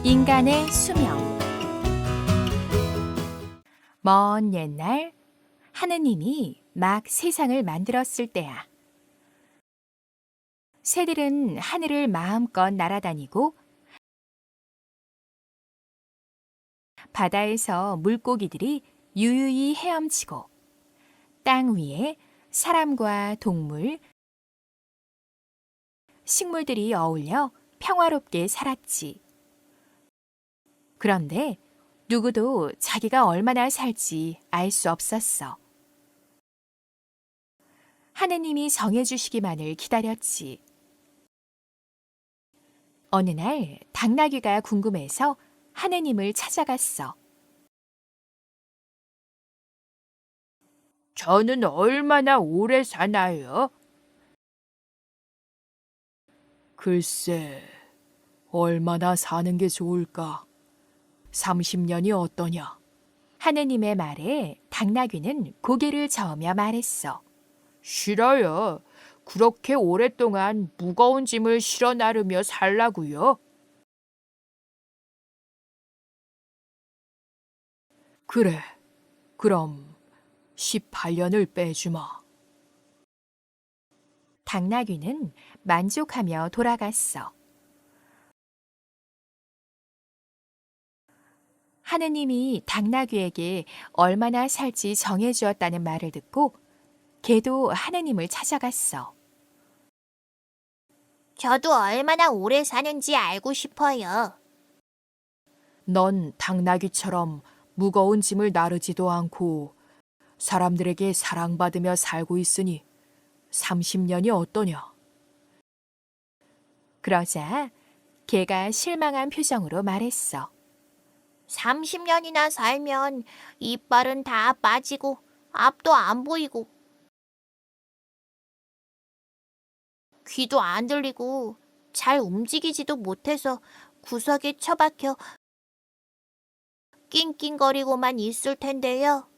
인간의 수명. 먼 옛날 하느님이 막 세상을 만들었을 때야. 새들은 하늘을 마음껏 날아다니고 바다에서 물고기들이 유유히 헤엄치고 땅 위에 사람과 동물, 식물들이 어울려 평화롭게 살았지. 그런데 누구도 자기가 얼마나 살지 알 수 없었어. 하느님이 정해주시기만을 기다렸지. 어느 날 당나귀가 궁금해서 하느님을 찾아갔어. 저는 얼마나 오래 사나요? 글쎄, 얼마나 사는 게 좋을까? 30년이 어떠냐? 하느님의 말에 당나귀는 고개를 저으며 말했어. 싫어요. 그렇게 오랫동안 무거운 짐을 실어 나르며 살라고요? 그래, 그럼 18년을 빼주마. 당나귀는 만족하며 돌아갔어. 하느님이 당나귀에게 얼마나 살지 정해주었다는 말을 듣고 개도 하느님을 찾아갔어. 저도 얼마나 오래 사는지 알고 싶어요. 넌 당나귀처럼 무거운 짐을 나르지도 않고 사람들에게 사랑받으며 살고 있으니 30년이 어떠냐? 그러자 개가 실망한 표정으로 말했어. 30년이나 살면 이빨은 다 빠지고 앞도 안 보이고 귀도 안 들리고 잘 움직이지도 못해서 구석에 처박혀 낑낑거리고만 있을 텐데요.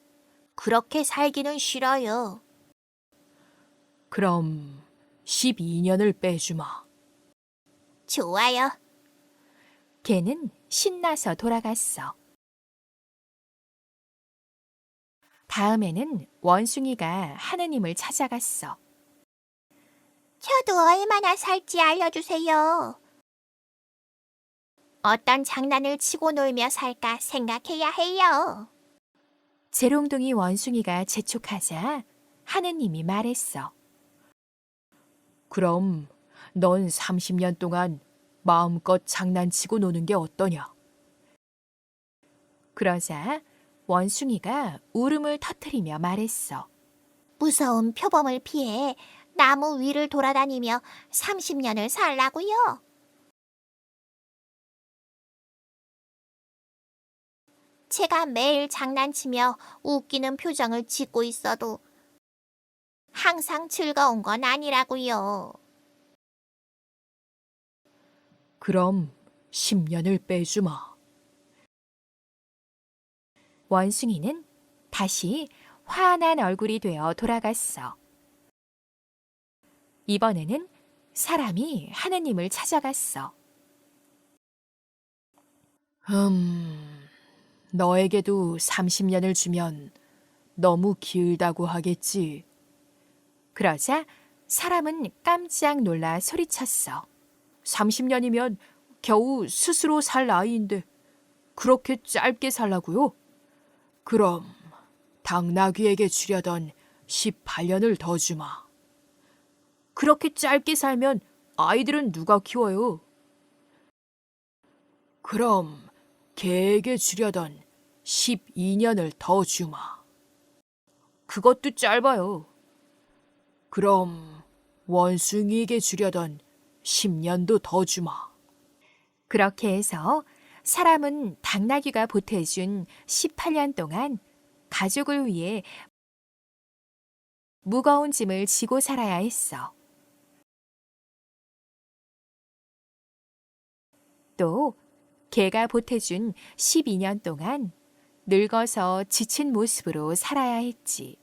그렇게 살기는 싫어요. 그럼 12년을 빼주마. 좋아요. 개는 신나서 돌아갔어. 다음에는 원숭이가 하느님을 찾아갔어. 저도 얼마나 살지 알려주세요. 어떤 장난을 치고 놀며 살까 생각해야 해요. 재롱둥이 원숭이가 재촉하자 하느님이 말했어. 그럼 넌 30년 동안 마음껏 장난치고 노는 게 어떠냐? 그러자 원숭이가 울음을 터뜨리며 말했어. 무서운 표범을 피해 나무 위를 돌아다니며 30년을 살라고요. 제가 매일 장난치며 웃기는 표정을 짓고 있어도 항상 즐거운 건 아니라고요. 그럼 10년을 빼주마. 원숭이는 다시 환한 얼굴이 되어 돌아갔어. 이번에는 사람이 하느님을 찾아갔어. 너에게도 30년을 주면 너무 길다고 하겠지. 그러자 사람은 깜짝 놀라 소리쳤어. 30년이면 겨우 스스로 살 나이인데 그렇게 짧게 살라고요? 그럼 당나귀에게 주려던 18년을 더 주마. 그렇게 짧게 살면 아이들은 누가 키워요? 그럼 개에게 주려던 12년을 더 주마. 그것도 짧아요. 그럼 원숭이에게 주려던 10년도 더 주마. 그렇게 해서 사람은 당나귀가 보태준 18년 동안 가족을 위해 무거운 짐을 지고 살아야 했어. 또 개가 보태준 12년 동안 늙어서 지친 모습으로 살아야 했지.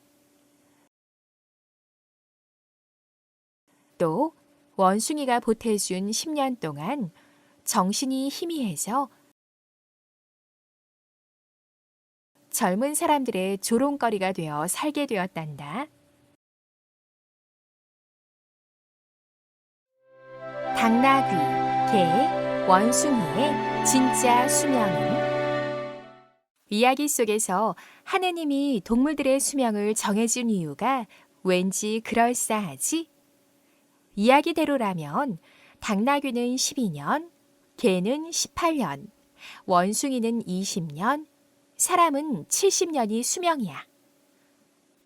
또 원숭이가 보태준 10년 동안 정신이 희미해져 젊은 사람들의 조롱거리가 되어 살게 되었단다. 당나귀, 개, 원숭이의 진짜 수명은? 이야기 속에서 하느님이 동물들의 수명을 정해준 이유가 왠지 그럴싸하지? 이야기대로라면 당나귀는 12년, 개는 18년, 원숭이는 20년, 사람은 70년이 수명이야.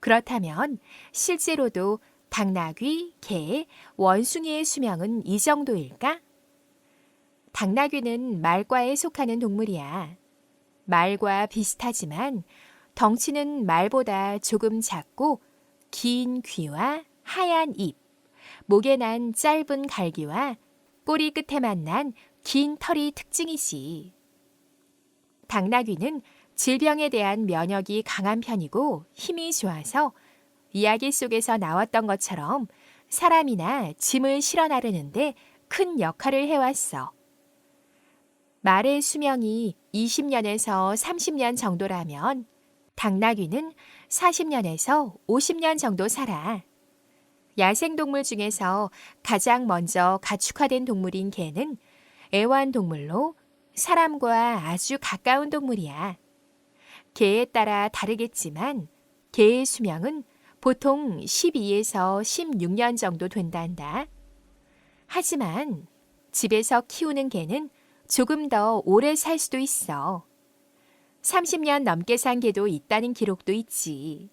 그렇다면 실제로도 당나귀, 개, 원숭이의 수명은 이 정도일까? 당나귀는 말과에 속하는 동물이야. 말과 비슷하지만 덩치는 말보다 조금 작고 긴 귀와 하얀 입, 목에 난 짧은 갈기와 꼬리 끝에만 난 긴 털이 특징이지. 당나귀는 질병에 대한 면역이 강한 편이고 힘이 좋아서 이야기 속에서 나왔던 것처럼 사람이나 짐을 실어 나르는데 큰 역할을 해왔어. 말의 수명이 20년에서 30년 정도라면 당나귀는 40년에서 50년 정도 살아. 야생동물 중에서 가장 먼저 가축화된 동물인 개는 애완동물로 사람과 아주 가까운 동물이야. 개에 따라 다르겠지만 개의 수명은 보통 12에서 16년 정도 된단다. 하지만 집에서 키우는 개는 조금 더 오래 살 수도 있어. 30년 넘게 산 개도 있다는 기록도 있지.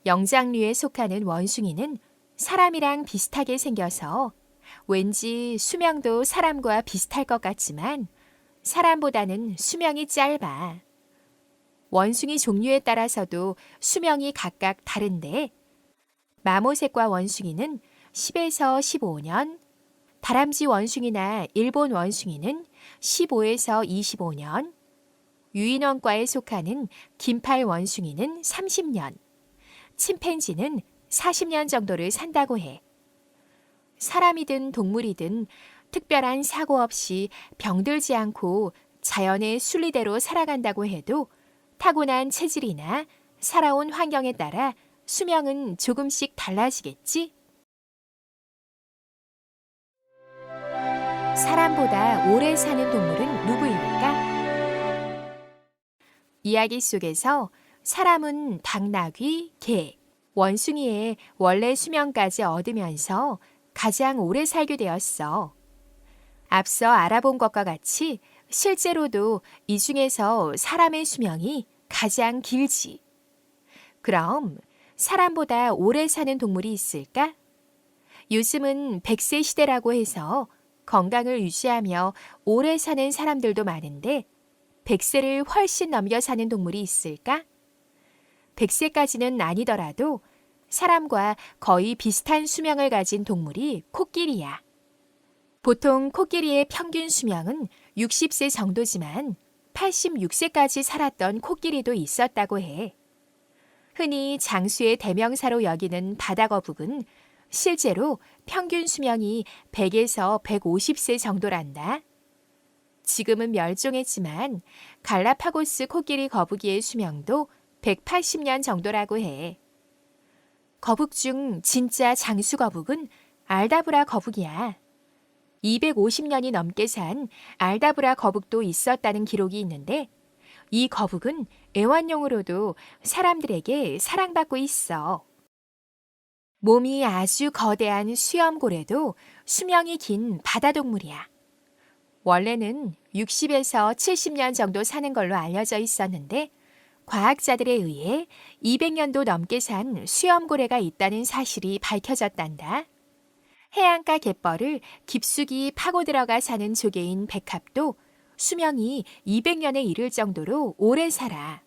영장류에 속하는 원숭이는 사람이랑 비슷하게 생겨서 왠지 수명도 사람과 비슷할 것 같지만 사람보다는 수명이 짧아. 원숭이 종류에 따라서도 수명이 각각 다른데 마모색과 원숭이는 10에서 15년, 다람쥐 원숭이나 일본 원숭이는 15에서 25년, 유인원과에 속하는 긴팔 원숭이는 30년, 침팬지는 40년 정도를 산다고 해. 사람이든 동물이든 특별한 사고 없이 병들지 않고 자연의 순리대로 살아간다고 해도 타고난 체질이나 살아온 환경에 따라 수명은 조금씩 달라지겠지? 사람보다 오래 사는 동물은 누구일까? 이야기 속에서 사람은 당나귀, 개, 원숭이의 원래 수명까지 얻으면서 가장 오래 살게 되었어. 앞서 알아본 것과 같이 실제로도 이 중에서 사람의 수명이 가장 길지. 그럼 사람보다 오래 사는 동물이 있을까? 요즘은 100세 시대라고 해서 건강을 유지하며 오래 사는 사람들도 많은데 100세를 훨씬 넘겨 사는 동물이 있을까? 100세까지는 아니더라도 사람과 거의 비슷한 수명을 가진 동물이 코끼리야. 보통 코끼리의 평균 수명은 60세 정도지만 86세까지 살았던 코끼리도 있었다고 해. 흔히 장수의 대명사로 여기는 바다거북은 실제로 평균 수명이 100에서 150세 정도란다. 지금은 멸종했지만 갈라파고스 코끼리 거북이의 수명도 180년 정도라고 해. 거북 중 진짜 장수 거북은 알다브라 거북이야. 250년이 넘게 산 알다브라 거북도 있었다는 기록이 있는데 이 거북은 애완용으로도 사람들에게 사랑받고 있어. 몸이 아주 거대한 수염고래도 수명이 긴 바다동물이야. 원래는 60에서 70년 정도 사는 걸로 알려져 있었는데 과학자들에 의해 200년도 넘게 산 수염고래가 있다는 사실이 밝혀졌단다. 해안가 갯벌을 깊숙이 파고 들어가 사는 조개인 백합도 수명이 200년에 이를 정도로 오래 살아.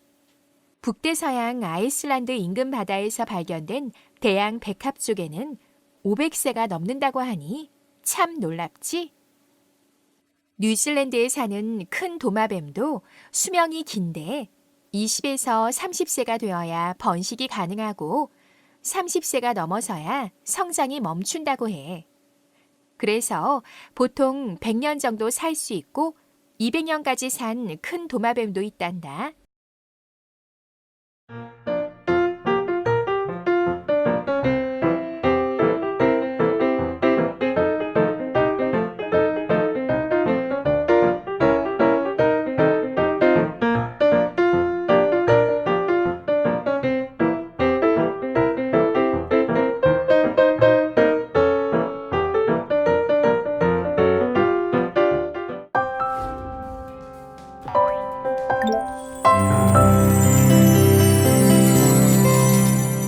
북대서양 아이슬란드 인근 바다에서 발견된 대양 백합조개는 500세가 넘는다고 하니 참 놀랍지? 뉴질랜드에 사는 큰 도마뱀도 수명이 긴데 20에서 30세가 되어야 번식이 가능하고 30세가 넘어서야 성장이 멈춘다고 해. 그래서 보통 100년 정도 살 수 있고 200년까지 산 큰 도마뱀도 있단다.